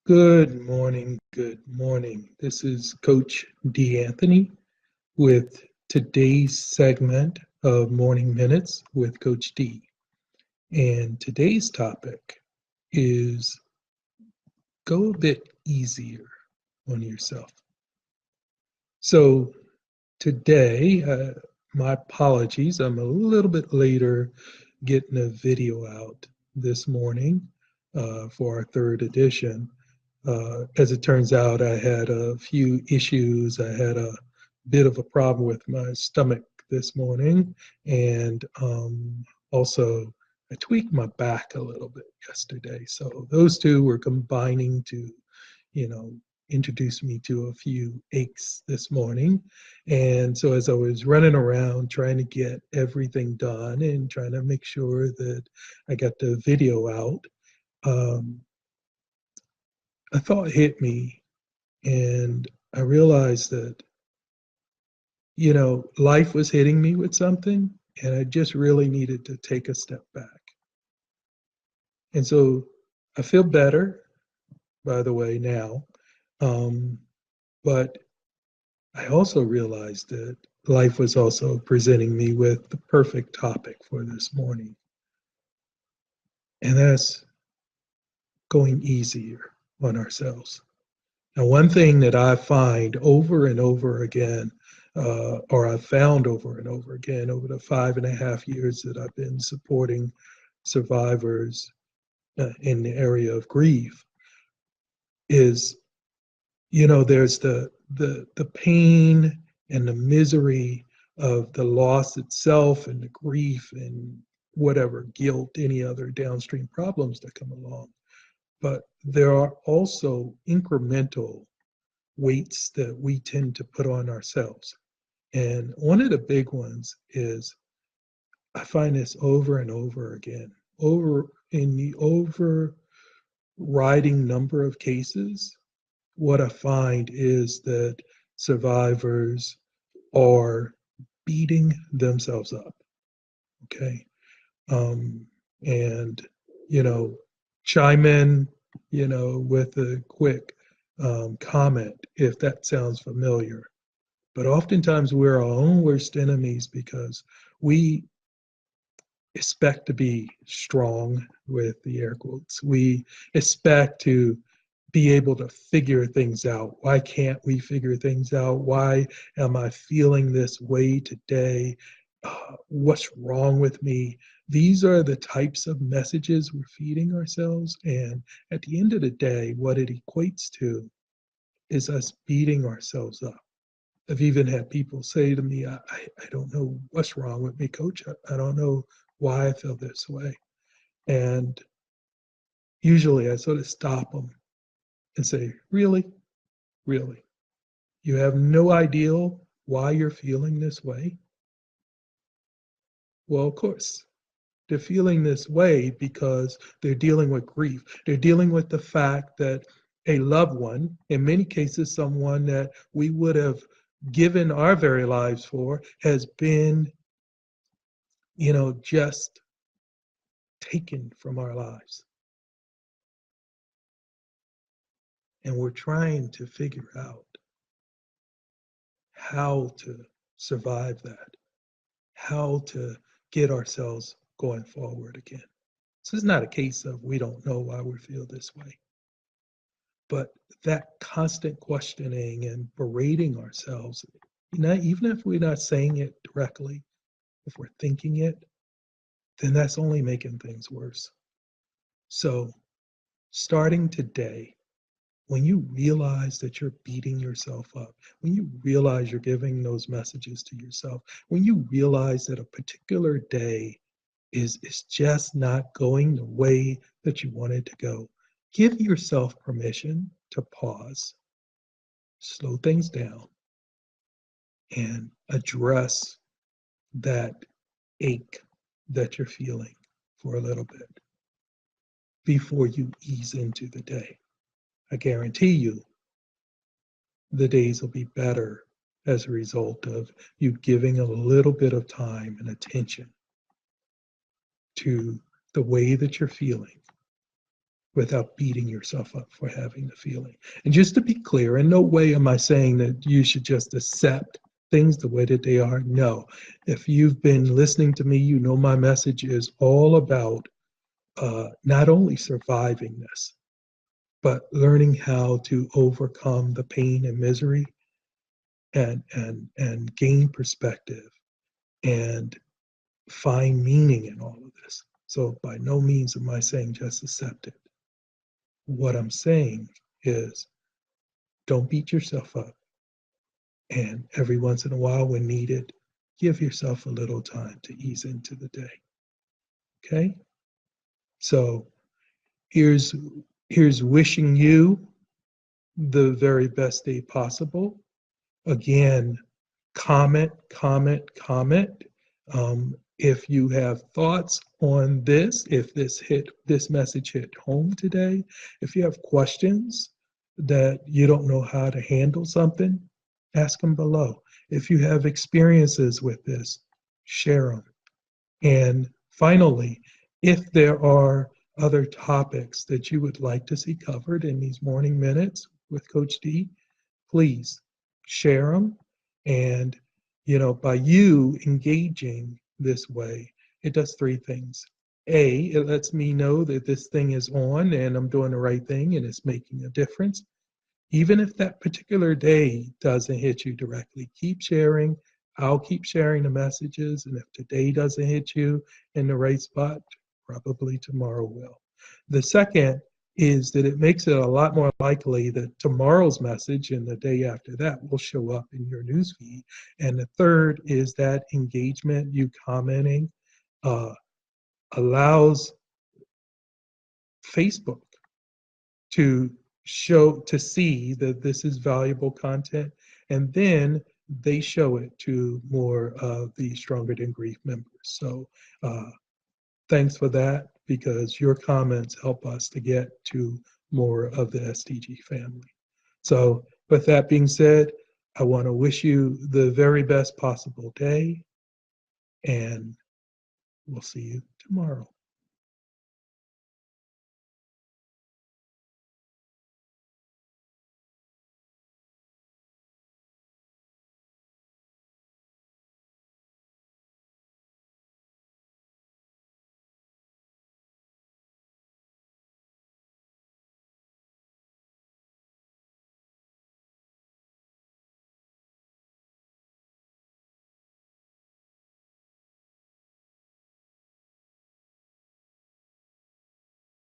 Good morning. Good morning. This is Coach D. Anthony with today's segment of Morning Minutes with Coach D. And today's topic is go a bit easier on yourself. So today, my apologies, I'm a little bit later getting a video out this morning for our third edition. As it turns out, I had a few issues. I had a bit of a problem with my stomach this morning, and also I tweaked my back a little bit yesterday. So those two were combining to, you know, introduce me to a few aches this morning. And so as I was running around trying to get everything done and trying to make sure that I got the video out, um, a thought hit me and I realized that, life was hitting me with something and I just really needed to take a step back. And so I feel better, by the way, now. Um, but I also realized that life was also presenting me with the perfect topic for this morning. And that's going easier on ourselves. Now, one thing that I find over and over again, or I've found over and over again over the 5.5 years that I've been supporting survivors in the area of grief, is there's the pain and the misery of the loss itself and the grief and whatever guilt, any other downstream problems that come along. But there are also incremental weights that we tend to put on ourselves. And one of the big ones is I find this over and over again, over in the overriding number of cases, what I find is that survivors are beating themselves up. Okay. Um, and, you know, chime in, with a quick comment if that sounds familiar. But oftentimes we're our own worst enemies because we expect to be strong with the air quotes. We expect to be able to figure things out. Why can't we figure things out? Why am I feeling this way today? What's wrong with me? These are the types of messages we're feeding ourselves. And at the end of the day, what it equates to is us beating ourselves up. I've even had people say to me, I don't know what's wrong with me, coach. I don't know why I feel this way. And usually I sort of stop them and say, really? Really? You have no idea why you're feeling this way? Well, of course, they're feeling this way because they're dealing with grief. They're dealing with the fact that a loved one, in many cases, someone that we would have given our very lives for, has been, just taken from our lives. And we're trying to figure out how to survive that, how to get ourselves going forward again. This is not a case of we don't know why we feel this way, but that constant questioning and berating ourselves, even if we're not saying it directly, if we're thinking it, then that's only making things worse. So, starting today, when you realize that you're beating yourself up, when you realize you're giving those messages to yourself, when you realize that a particular day is just not going the way that you want it to go, give yourself permission to pause, slow things down, and address that ache that you're feeling for a little bit before you ease into the day. I guarantee you the days will be better as a result of you giving a little bit of time and attention to the way that you're feeling without beating yourself up for having the feeling. And just to be clear, in no way am I saying that you should just accept things the way that they are. No. If you've been listening to me, you know my message is all about not only surviving this, but learning how to overcome the pain and misery and gain perspective and find meaning in all of this. So by no means am I saying just accept it. What I'm saying is don't beat yourself up. And every once in a while, when needed, give yourself a little time to ease into the day. Okay? So here's wishing you the very best day possible. Again, comment. If you have thoughts on this, if this message hit home today, if you have questions that you don't know how to handle something, ask them below. If you have experiences with this, share them. And finally, if there are other topics that you would like to see covered in these morning minutes with Coach D, please share them. And, by you engaging this way, it does three things. A, it lets me know that this thing is on and I'm doing the right thing and it's making a difference. Even if that particular day doesn't hit you directly, keep sharing. I'll keep sharing the messages. And if today doesn't hit you in the right spot, probably tomorrow will. The second is that it makes it a lot more likely that tomorrow's message and the day after that will show up in your newsfeed. And the third is that engagement, you commenting, allows Facebook to see that this is valuable content, and then they show it to more of the Stronger Than Grief members. So thanks for that, because your comments help us to get to more of the SDG family. So with that being said, I want to wish you the very best possible day, and we'll see you tomorrow.